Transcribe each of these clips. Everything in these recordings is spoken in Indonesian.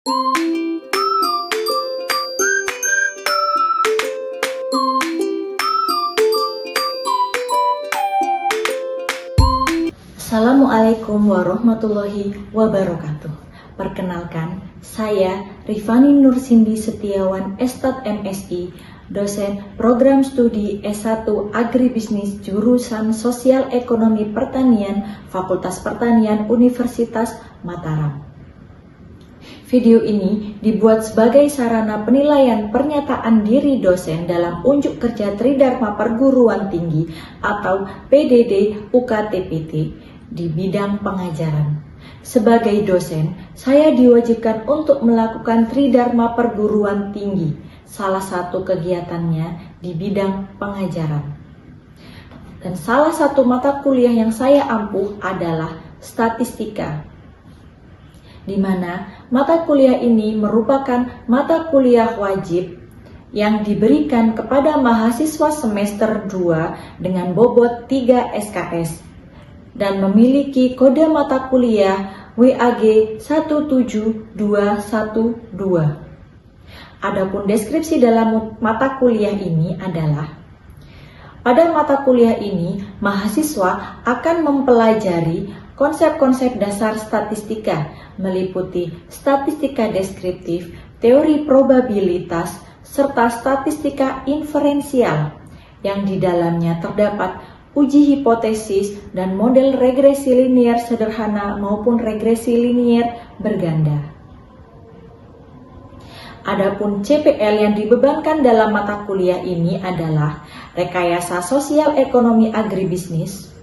Assalamualaikum warahmatullahi wabarakatuh. Perkenalkan, saya Rifani Nursindi Setiawan, Estat MSI, dosen program studi S1 Agribisnis jurusan Sosial Ekonomi Pertanian, Fakultas Pertanian Universitas Mataram. Video ini dibuat sebagai sarana penilaian pernyataan diri dosen dalam unjuk kerja Tridharma Perguruan Tinggi atau PDD UKTPT di bidang pengajaran. Sebagai dosen, saya diwajibkan untuk melakukan Tridharma Perguruan Tinggi, salah satu kegiatannya di bidang pengajaran. Dan salah satu mata kuliah yang saya ampuh adalah statistika, di mana mata kuliah ini merupakan mata kuliah wajib yang diberikan kepada mahasiswa semester 2 dengan bobot 3 SKS dan memiliki kode mata kuliah WAG 17212. Adapun deskripsi dalam mata kuliah ini adalah, pada mata kuliah ini mahasiswa akan mempelajari konsep-konsep dasar statistika meliputi statistika deskriptif, teori probabilitas, serta statistika inferensial yang di dalamnya terdapat uji hipotesis dan model regresi linier sederhana maupun regresi linier berganda. Adapun CPL yang dibebankan dalam mata kuliah ini adalah rekayasa sosial ekonomi agribisnis,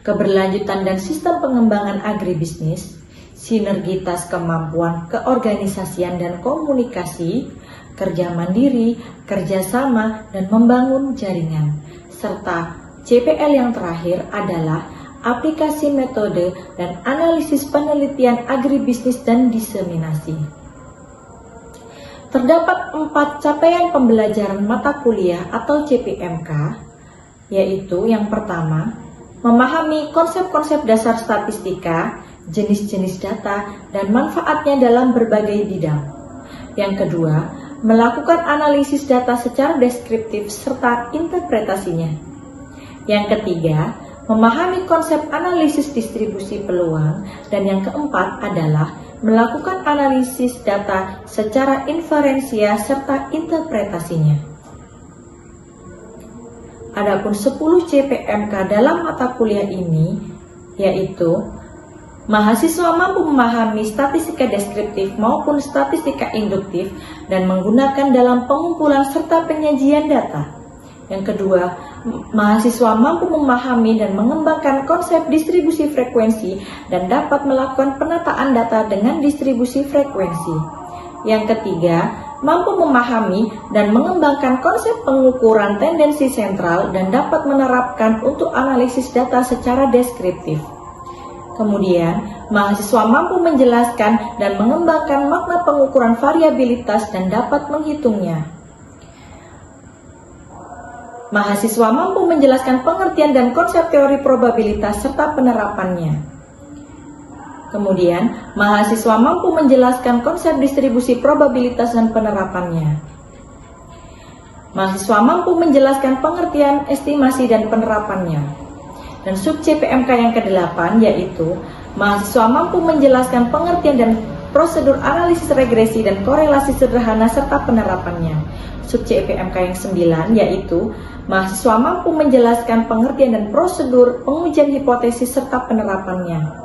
keberlanjutan dan sistem pengembangan agribisnis, sinergitas kemampuan keorganisasian dan komunikasi, kerja mandiri, kerjasama, dan membangun jaringan, serta CPL yang terakhir adalah aplikasi metode dan analisis penelitian agribisnis dan diseminasi. Terdapat 4 capaian pembelajaran mata kuliah atau CPMK, yaitu yang pertama, memahami konsep-konsep dasar statistika, jenis-jenis data, dan manfaatnya dalam berbagai bidang. Yang kedua, melakukan analisis data secara deskriptif serta interpretasinya. Yang ketiga, memahami konsep analisis distribusi peluang, dan yang keempat adalah melakukan analisis data secara inferensia serta interpretasinya. Adapun 10 CPMK dalam mata kuliah ini yaitu mahasiswa mampu memahami statistika deskriptif maupun statistika induktif dan menggunakan dalam pengumpulan serta penyajian data. Yang kedua, mahasiswa mampu memahami dan mengembangkan konsep distribusi frekuensi dan dapat melakukan penataan data dengan distribusi frekuensi. Yang ketiga, mampu memahami dan mengembangkan konsep pengukuran tendensi sentral dan dapat menerapkan untuk analisis data secara deskriptif. Kemudian, mahasiswa mampu menjelaskan dan mengembangkan makna pengukuran variabilitas dan dapat menghitungnya. Mahasiswa mampu menjelaskan pengertian dan konsep teori probabilitas serta penerapannya. Kemudian, mahasiswa mampu menjelaskan konsep distribusi probabilitas dan penerapannya. Mahasiswa mampu menjelaskan pengertian, estimasi, dan penerapannya. Dan sub CPMK yang ke-8 yaitu mahasiswa mampu menjelaskan pengertian dan prosedur analisis regresi dan korelasi sederhana serta penerapannya. Sub CPMK yang 9 yaitu mahasiswa mampu menjelaskan pengertian dan prosedur pengujian hipotesis serta penerapannya.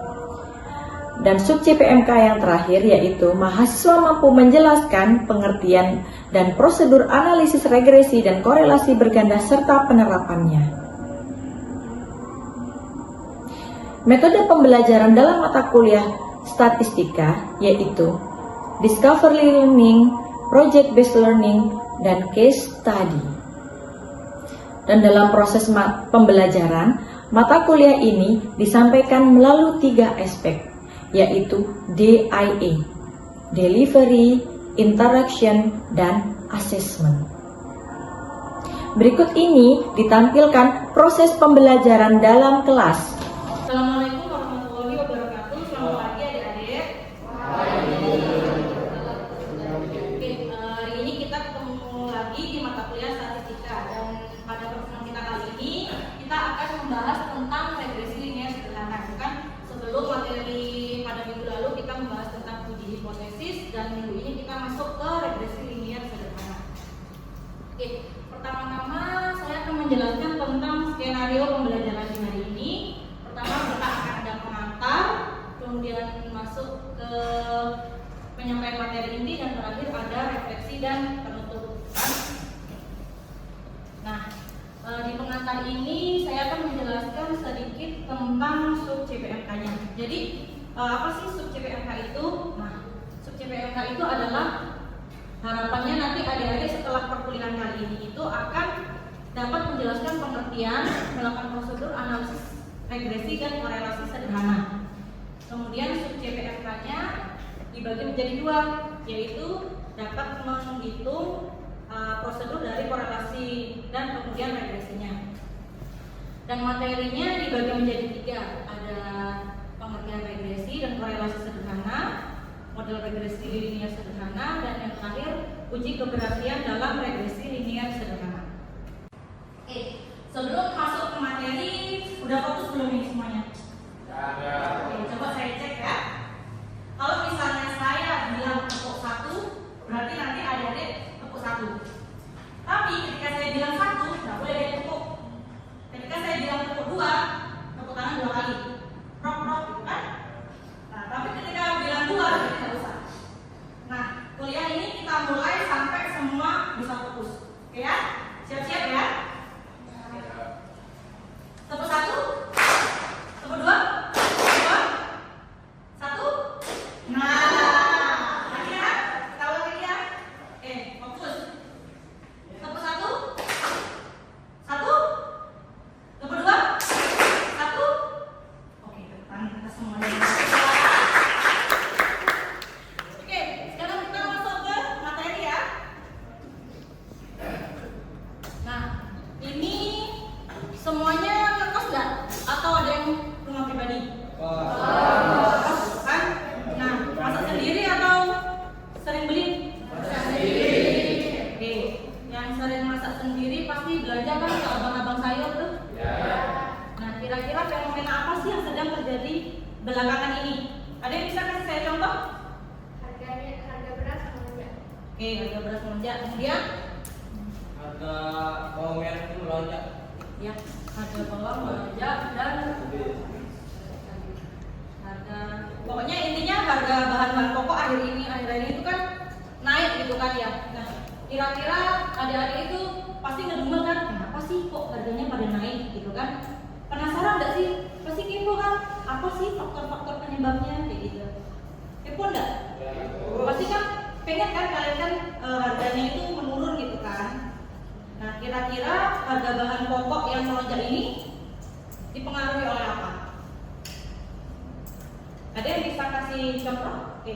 Dan sub CPMK yang terakhir yaitu mahasiswa mampu menjelaskan pengertian dan prosedur analisis regresi dan korelasi berganda serta penerapannya. Metode pembelajaran dalam mata kuliah statistika yaitu discovery learning, project based learning, dan case study. Dan dalam proses pembelajaran, mata kuliah ini disampaikan melalui 3 aspek, yaitu DIA, Delivery, Interaction, dan Assessment. Berikut ini ditampilkan proses pembelajaran dalam kelas. Assalamualaikum warahmatullahi wabarakatuh. Selamat pagi adik-adik. analisis, dan minggu ini kita masuk ke regresi linier sederhana. Oke, pertama-tama saya akan menjelaskan tentang skenario pembelajaran di hari ini. Pertama kita akan ada pengantar, kemudian masuk ke penyampaian materi inti, dan terakhir ada refleksi dan penutup. Nah, di pengantar ini saya akan menjelaskan sedikit tentang sub CPMK-nya. Jadi apa sih sub CPMK itu? Nah, sub CPMK itu adalah harapannya nanti adik-adik setelah perkuliahan kali ini itu akan dapat menjelaskan pengertian, melakukan prosedur analisis regresi dan korelasi sederhana. Kemudian sub CPMK-nya dibagi menjadi dua, yaitu dapat menghitung prosedur dari korelasi dan kemudian regresinya. Dan materinya dibagi menjadi tiga, ada pengertian regresi dan korelasi sederhana, model regresi linier sederhana, dan yang terakhir uji keberhasilan dalam regresi linier sederhana. Oke, sebelum masuk ke materi, udah fokus belum ini semuanya? Oke, coba saya cek ya. Kalau misalnya saya bilang tepuk 1, berarti nanti adik-adik tepuk 1. Tapi ketika saya bilang 1, nggak boleh ada tepuk. Ketika saya bilang tepuk 2, tepuk tangan 2 kali. Rok gitu kan? Nah, tapi ketika bilang 2, jadi nggak usah. Nah, kuliah ini kita mulai sampai semua bisa fokus. Oke ya? Siap-siap ya? Tepuk 1, tepuk 2, 2, 1. Nah, lagi ya? Kita ulang lagi ya? Oke, fokus. Tepuk 1, 1, tepuk 2, 1. Oke, tangan kita semuanya. Oke, sekarang kita masuk ke materi ya. Nah, ini semuanya ngekos nggak? Atau ada yang rumah pribadi? Kan? Nah, masak sendiri atau sering beli? Masak sendiri. Oke, yang sering masak sendiri pasti belanja kan ke abang-abang sayur tuh? Ya. Nah, kira-kira fenomena apa sih yang sedang terjadi belakangan ini? Ada yang bisa kasih saya contoh? Harga beras melonjak. Oke, harga beras melonjak. Kemudian? Harga bawang merah itu melonjak. Ya, harga bawang melonjak dan harga, pokoknya intinya harga bahan-bahan pokok akhir ini itu kan naik gitu kan ya. Nah, kira-kira adik-adik itu pasti ngedumel kan, kenapa sih kok harganya pada naik gitu kan? Penasaran nggak sih? Pasti kepo kan? Apa sih faktor-faktor penyebabnya kayak gitu? Kepo nggak? Pasti kan pengen kan kalian kan harganya itu menurun gitu kan? Nah, kira-kira harga bahan pokok yang melonjak ini dipengaruhi oleh apa? Ada yang bisa kasih contoh? Oke.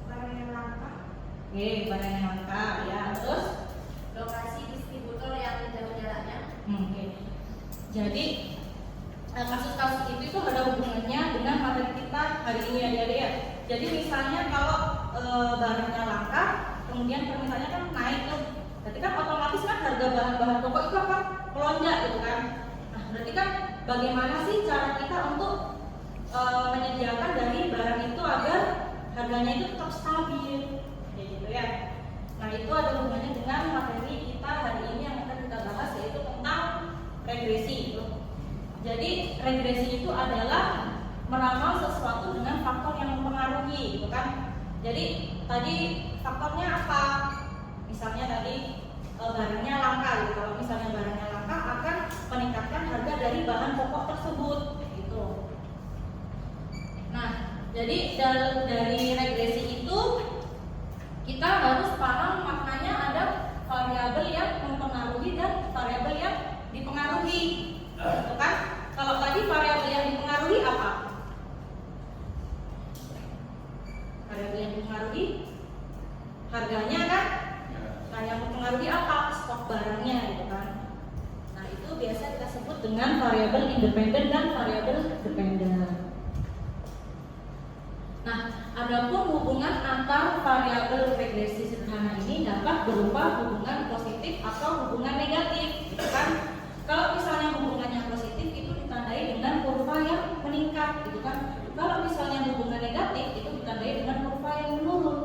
Barang yang langka. Oke, barang yang langka ya. Terus Lokasi distributor yang jauh jaraknya. Oke. Jadi kasus-kasus itu ada hubungannya dengan materi kita hari ini adik-adik ya. Jadi misalnya kalau barangnya langka, kemudian permintaannya kan naik tuh. Berarti kan otomatis kan harga bahan-bahan pokok itu akan melonjak gitu kan. Nah, berarti kan bagaimana sih cara kita untuk menyediakan dari barang itu agar harganya itu tetap stabil, kayak gitu ya. Nah, itu ada hubungannya dengan materi kita hari ini yang akan kita bahas, yaitu tentang regresi itu. Jadi regresi itu adalah meramal sesuatu dengan faktor yang mempengaruhi, gitu kan. Jadi tadi faktornya apa? Misalnya tadi barangnya langka gitu. Kalau misalnya barangnya langka akan meningkatkan harga dari bahan pokok tersebut gitu. Nah, jadi dari regresi itu kita harus paham maknanya ada variabel yang mempengaruhi dan variabel yang dipengaruhi. Gitu kan? Kalau tadi variabel yang dipengaruhi apa? Variabel yang dipengaruhi harganya kan? Nah, yang mempengaruhi apa? Stok barangnya gitu kan. Nah, itu biasa kita sebut dengan variabel independen dan variabel dependen. Nah, adapun hubungan antar variabel regresi sederhana ini dapat berupa hubungan positif atau hubungan negatif, gitu kan? Kalau misalnya hubungannya positif itu ditandai dengan kurva yang meningkat, gitu kan? Kalau misalnya hubungan negatif itu ditandai dengan kurva yang menurun.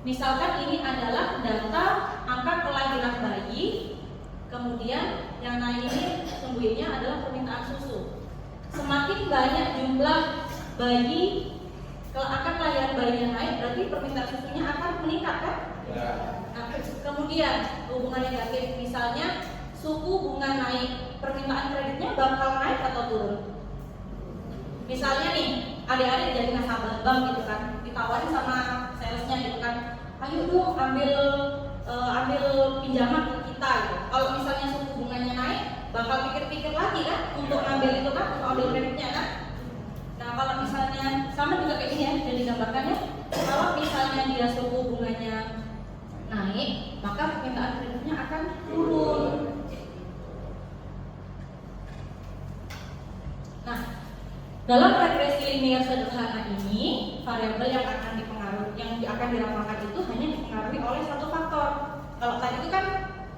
Misalkan ini adalah data angka kelahiran bayi, kemudian yang naik ini sungguhnya adalah permintaan susu. Semakin banyak jumlah bayi, kalau angka kelahiran bayinya naik, berarti permintaan susunya akan meningkat kan? Ya. Nah, kemudian hubungan negatif, misalnya suku bunga naik, permintaan kreditnya bakal naik atau turun? Misalnya nih, adik-adik jadi nasabah bank gitu kan, ditawarin sama salesnya gitu kan, ayo dong ambil pinjaman ke kita gitu. Kalau misalnya suku bunganya naik, bakal pikir-pikir lagi kan untuk ngambil itu kan, untuk ambil kreditnya kan. Nah kalau misalnya sama juga kayak gini ya, jadi gambarkannya, kalau misalnya dia suku bunganya naik, maka permintaan kreditnya akan turun. Nah, dalam regresi linear sederhana ini, variabel yang akan diramalkan itu hanya dipengaruhi oleh satu faktor. Kalau tadi itu kan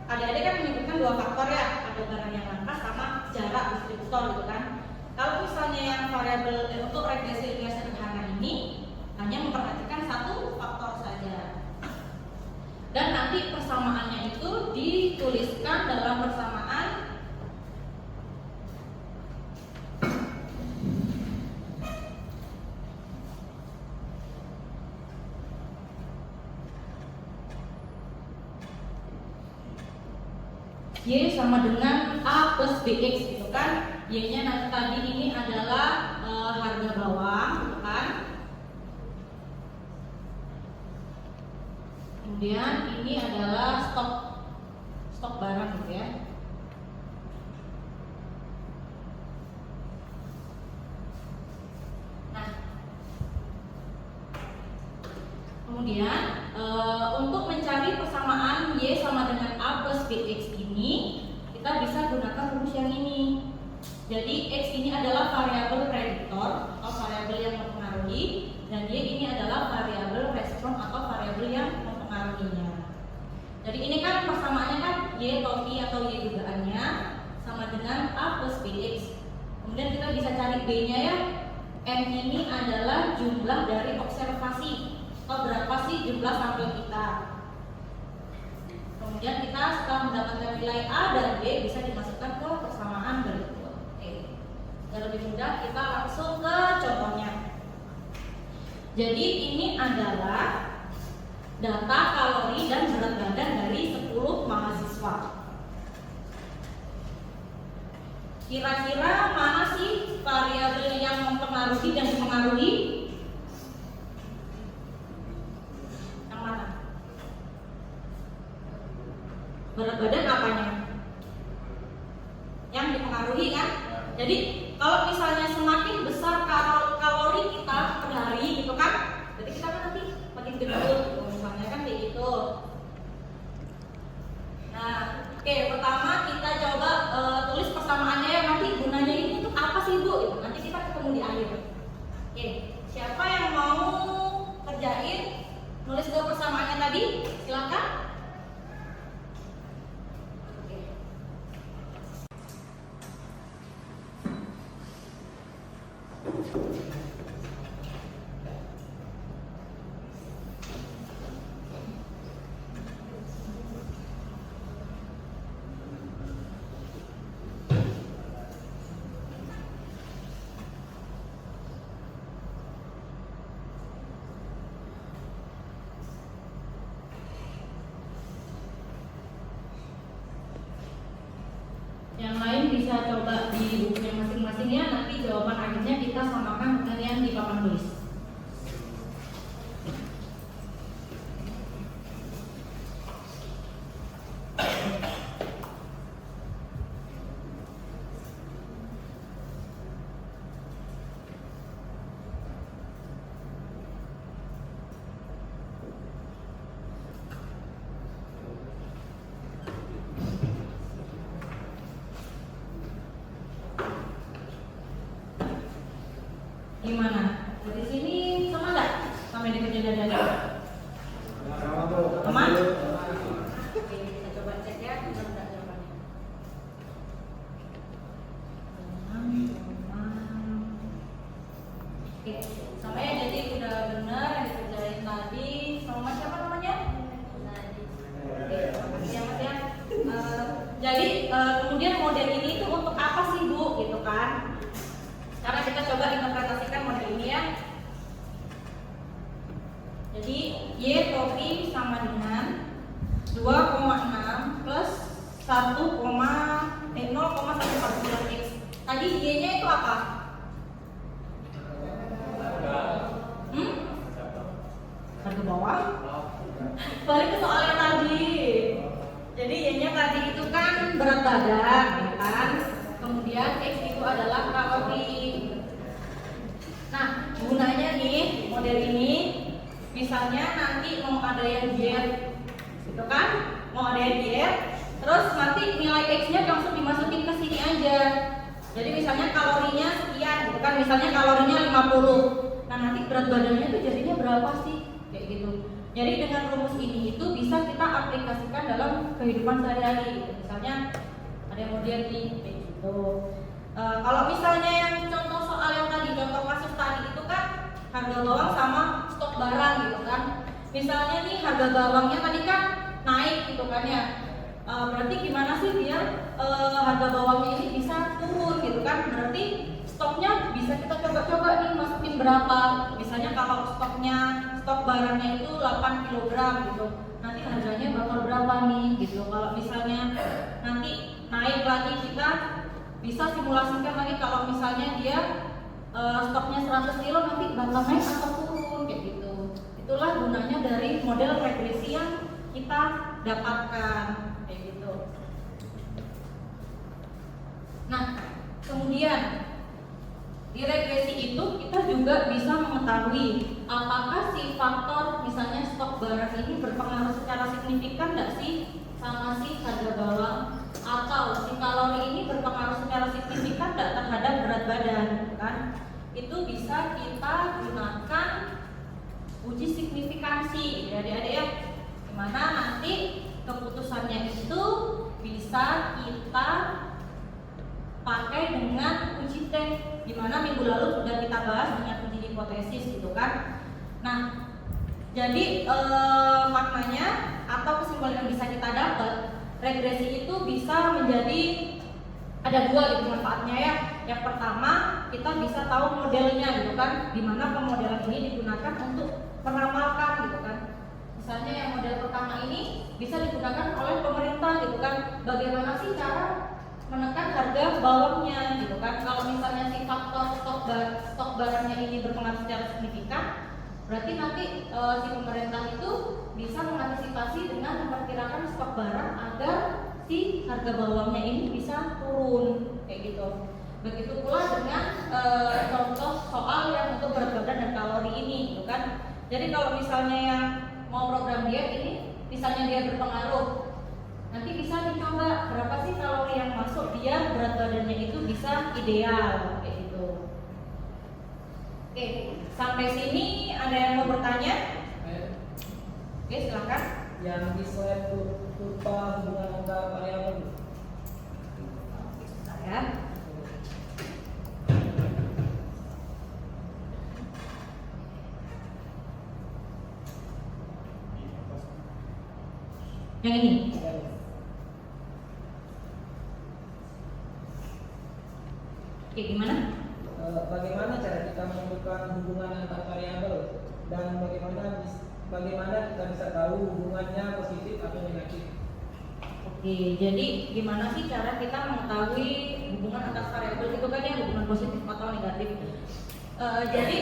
adik-adik kan menyebutkan dua faktor ya, ada barang yang langka sama jarak distributor gitu kan. Kalau misalnya yang variabel untuk regresi linear sederhana ini hanya memperhatikan satu faktor saja. Dan nanti persamaannya itu dituliskan dalam persamaan Y sama dengan A plus BX gitu kan. Y-nya nanti tadi ini adalah harga bawang gitu kan. Kemudian ini adalah stok barang gitu ya. Nah, kemudian untuk mencari persamaan Y sama dengan A plus BX ini, kita bisa gunakan rumus yang ini. Jadi X ini adalah variabel kreditor atau variabel yang mempengaruhi, dan Y ini adalah variabel respon atau variabel yang mempengaruhinya. Jadi ini kan persamaannya kan Y topi atau Y dugaannya sama dengan A plus BX. Kemudian kita bisa cari B-nya ya. N ini adalah jumlah dari observasi, atau berapa sih jumlah sampel kita. Kemudian kita setelah mendapatkan nilai A dan B bisa dimasukkan ke persamaan berikut. Oke. Biar lebih mudah kita langsung ke contohnya. Jadi ini adalah data kalori dan berat badan dari 10 mahasiswa. Kira-kira mana sih variabel yang mempengaruhi dan dipengaruhi? Yang mana? Berat badan apanya? Yang dipengaruhi kan? Jadi kalau misalnya semakin besar kalori kita per hari gitu kan, berarti kita kan nanti makin gendut, misalnya kan kayak gitu. Nah, oke, pertama kita coba tulis persamaannya ya, nanti gunanya ini untuk apa sih Bu? Gitu. Nanti kita ketemu di akhir. Oke, siapa yang mau kerjain nulis dua persamaannya tadi? Silakan. Yang lain bisa coba di bukunya masing-masing ya, nanti jawaban akhirnya kita samakan dengan yang di papan tulis. Gimana? Dari sini sama nggak? Sampai di kejadian teman? Oke, kita coba cek ya, benar nggak jawabannya. Oke, sama ya, jadi udah benar yang dikerjain tadi. Sama siapa namanya? Jadi Y topi sama dengan 2,6 plus 0,149 X. Tadi Y-nya itu apa? Harga bawang? Balik ke soal yang tadi. Jadi Y-nya tadi itu kan berat badan, ya kan? Kemudian X itu adalah kalori. Nah, gunanya nih model ini, misalnya nanti mau ada yang diet, gitu kan? Mau ada yang diet, terus nanti nilai X-nya langsung dimasukin ke sini aja. Jadi misalnya kalorinya sekian, gitu kan? Misalnya kalorinya 50. Nah, nanti berat badannya tuh jadinya berapa sih? Kayak gitu. Jadi dengan rumus ini itu bisa kita aplikasikan dalam kehidupan sehari-hari. Misalnya ada yang mau diet nih, kayak gitu. Kalau misalnya yang contoh soal yang tadi, contoh kasus tadi itu kan harga bawang sama stok barang gitu kan. Misalnya nih harga bawangnya tadi kan naik gitu kan ya. Berarti gimana sih biar harga bawangnya ini bisa turun gitu kan? Berarti stoknya bisa kita coba-coba nih masukin berapa. Misalnya kalau stok barangnya itu 8 kg gitu. Nanti harganya bakal berapa nih gitu. Kalau misalnya nanti naik lagi, kita bisa simulasikan lagi kalau misalnya dia stoknya 100 kilo nanti bakal naik atau turun kayak gitu. Itulah gunanya dari model regresi yang kita dapatkan kayak gitu. Nah, kemudian di regresi itu kita juga bisa mengetahui apakah si faktor misalnya stok barang ini berpengaruh secara signifikan nggak sih sama si harga bawang, atau si kalori ini berpengaruh secara signifikan nggak terhadap berat badan kan? Itu bisa kita gunakan uji signifikansi ya adik-adik ya, dimana nanti keputusannya itu bisa kita pakai dengan uji T, dimana minggu lalu sudah kita bahas dengan uji hipotesis gitu kan. Nah, jadi maknanya atau kesimpulan yang bisa kita dapat, regresi itu bisa menjadi ada dua gitu manfaatnya ya. Yang pertama, kita bisa tahu modelnya gitu kan, dimana pemodelan ini digunakan untuk meramalkan gitu kan. Misalnya yang model pertama ini bisa digunakan oleh pemerintah gitu kan, bagaimana sih cara menekan harga bawangnya gitu kan. Kalau misalnya si faktor stok barangnya ini berpengaruh secara signifikan, berarti nanti si pemerintah itu bisa mengantisipasi dengan memperkirakan stok barang agar si harga bawangnya ini bisa turun kayak gitu. Begitu pula dengan contoh soal yang untuk berat badan dan kalori ini gitu kan. Jadi kalau misalnya yang mau program diet ini misalnya dia berpengaruh, nanti bisa dicoba berapa sih kalori yang masuk biar berat badannya itu bisa ideal kayak gitu. Oke, sampai sini ada yang mau bertanya? Oke, silakan. Yang di slide kurva hubungan antar variabel. Saya. Yang ini. Oke, gimana? Bagaimana cara kita menentukan hubungan antar variabel dan bagaimana kita bisa tahu hubungannya positif atau negatif? Oke, jadi gimana sih cara kita mengetahui hubungan antar variabel itu kan ya, hubungan positif atau negatif? Jadi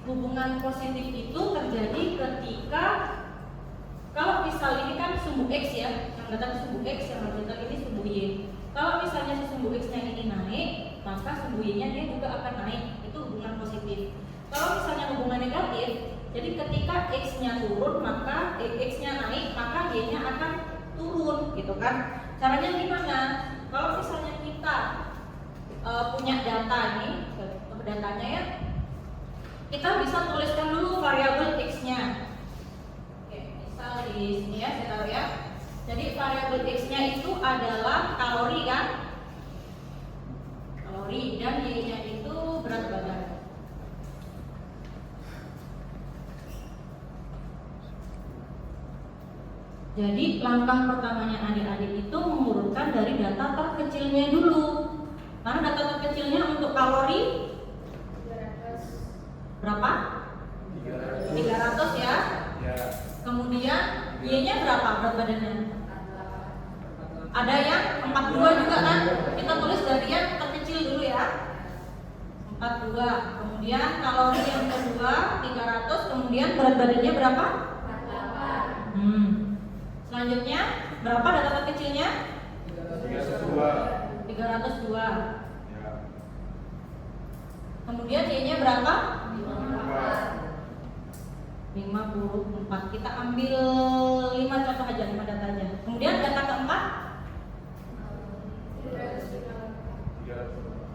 hubungan positif itu terjadi ketika kalau misal ini kan sumbu X ya, yang datang sumbu X, yang datang ini sumbu Y. Kalau misalnya si sumbu X-nya ini naik, maka sumbu Y-nya dia juga akan naik. Itu hubungan positif. Kalau misalnya hubungan negatif, jadi ketika X-nya turun, maka X-nya naik, maka Y-nya akan turun, gitu kan? Caranya gimana? Kalau misalnya kita punya data ini, datanya ya, kita bisa tuliskan dulu variabel X-nya. Misal di sini ya, saya tahu ya. Jadi variabel X-nya itu adalah kalori kan? Kalori, dan Y-nya itu berat badan. Jadi langkah pertamanya adik-adik itu mengurutkan dari data terkecilnya dulu. Karena data terkecilnya untuk kalori 300. berapa? 300 ya. Kemudian Y-nya berapa berat badannya? Ada yang 42 juga kan? Kita tulis dari yang terkecil dulu ya. 42. Kemudian kalori yang kedua 300. Kemudian berat badannya berapa? 48. Selanjutnya berapa data terkecilnya? 302. Ya. Kemudian Y-nya berapa? 54. 54. Kita ambil 5 contoh aja, 5 data aja. Kemudian data keempat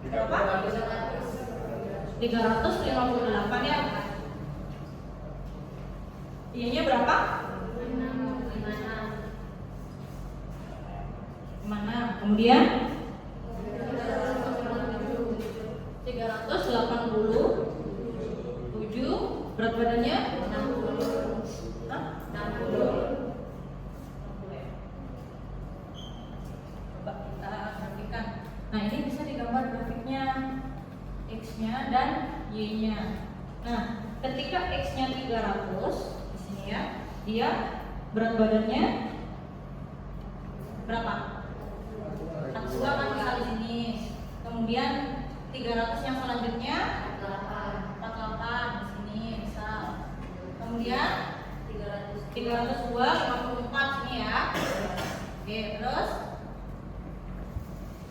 berapa? 358 ya. Y-nya berapa? 56. Kemudian 387. Berat badannya 60. Hah? 60. Coba kita perhatikan. Nah, ini bisa digambar grafiknya, X-nya dan Y-nya. Nah, ketika X-nya 300 di sini ya, dia berat badannya berapa? 42 kan bisa di sini. Kemudian 300 yang selanjutnya 48 di sini misal. Kemudian 302 54 sini ya. Oke, terus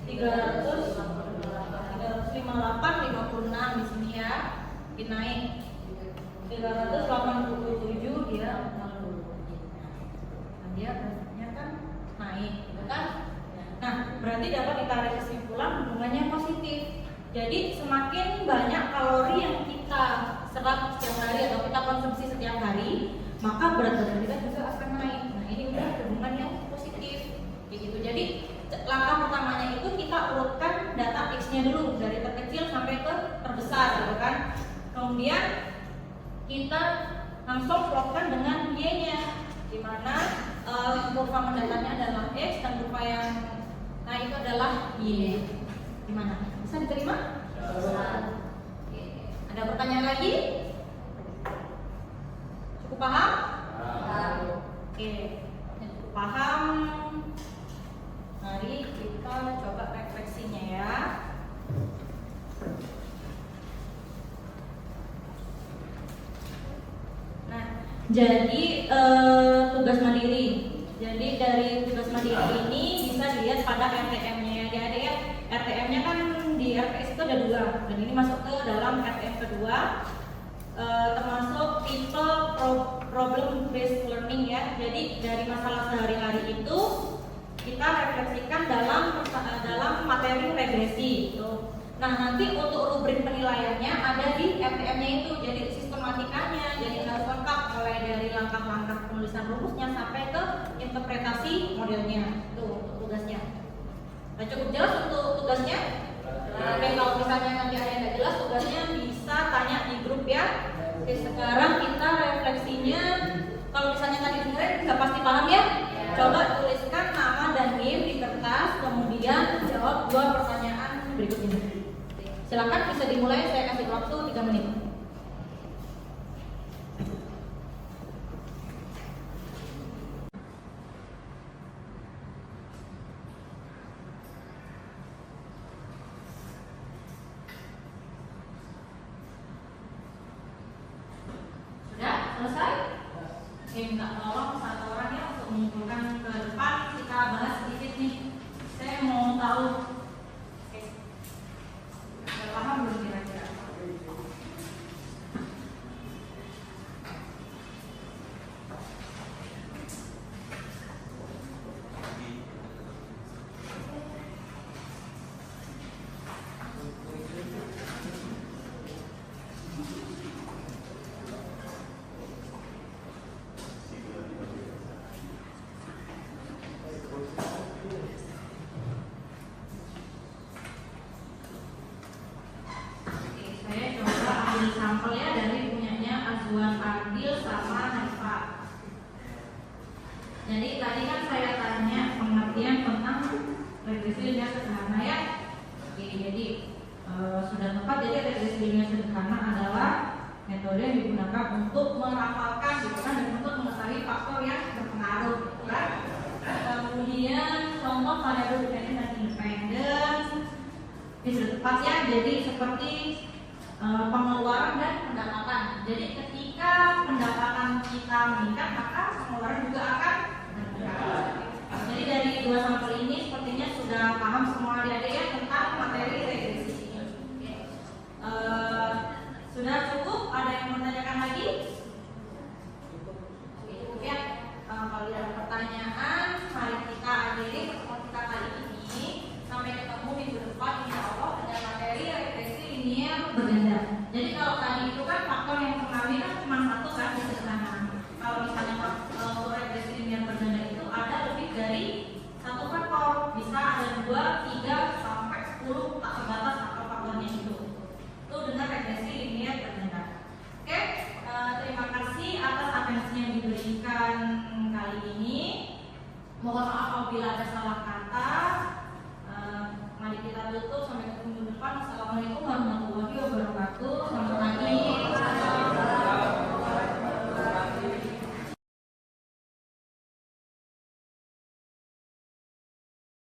358 56 di sini ya. Dinaik 387 dia 60. Nah, dia beratnya kan naik, gitu kan? Nah, berarti dapat ditarik kesimpulan hubungannya positif. Jadi semakin banyak kalori yang kita serap setiap hari atau kita konsumsi setiap hari, maka berat badan kita juga akan naik. Nah, ini udah hubungan yang positif, gitu. Jadi langkah pertamanya itu kita urutkan data X-nya dulu dari terkecil sampai ke terbesar, gitu kan? Kemudian kita langsung plotkan dengan Y-nya, di mana kurva mendatarnya adalah X dan kurva yang naik itu adalah Y. Gimana? Bisa diterima? Oke. Ada pertanyaan lagi? Cukup paham? Oke. Cukup paham. Mari kita coba refleksinya ya. Nah, jadi tugas mandiri. Jadi dari tugas mandiri ini bisa dilihat pada RTM-nya ya. Adik-adik, RTM-nya kan di RPS itu ada 2, dan ini masuk ke dalam RTM kedua, termasuk tipe problem based learning ya. Jadi dari masalah sehari-hari itu kita refleksikan dalam materi regresi gitu. Nah, nanti untuk rubrik penilaiannya ada di RTM-nya itu. Jadi sistematikanya jadi harus lengkap, mulai dari langkah-langkah penulisan rumusnya sampai ke interpretasi modelnya. Itu untuk tugasnya. Nah, cukup jelas untuk tugasnya? Oke, kalau misalnya nanti ada yang nggak jelas, tugasnya bisa tanya di grup ya. Oke, sekarang kita refleksinya. Kalau misalnya tadi dengerin nggak pasti paham ya? Coba tuliskan nama dan NIM di kertas, kemudian jawab 2 pertanyaan berikut ini. Silakan, bisa dimulai, saya kasih waktu 3 menit. Sudah selesai? Oke, minta tolong satu orang ya untuk mengumpulkan ke depan, kita bahas sedikit nih. Saya mau tahu. Oke. Sudah paham belum kira-kira? Saya coba ambil sampel ya dari punyanya Azwan Adil sama Haifa. Jadi tadi kan saya tanya pengertian tentang regresi linear sederhana ya. Oke, jadi sudah tepat. Jadi regresi linear sederhana adalah metode yang digunakan untuk merapalkan gitu kan, dan untuk mengetahui faktor jadi seperti pengeluaran dan pendapatan. Jadi ketika pendapatan kita meningkat, maka pengeluaran juga akan meningkat. Jadi dari dua sampel ini sepertinya sudah paham semua adik-adik ya tentang materi regresi. Sudah cukup? Ada yang mau tanyakan lagi? Cukup ya. Kalau ada pertanyaan, mari kita akhiri pertemuan kita kali ini. Sampai ketemu minggu depan, insya Allah ada materi regresi linear berganda. Jadi kalau tadi itu kan faktor yang mempengaruhi kan cuma satu kan di sederhana. Kalau misalnya faktor regresi linear berganda itu ada lebih dari satu faktor, bisa ada 2, 3, sampai 10 tak terbatas faktor-faktornya itu. Itu dengan regresi linear berganda. Oke, terima kasih atas atensi yang diberikan kali ini. Mohon maaf apabila ada salah kata. Mari kita tutup sampai ketemu minggu depan. Assalamualaikum warahmatullahi wabarakatuh.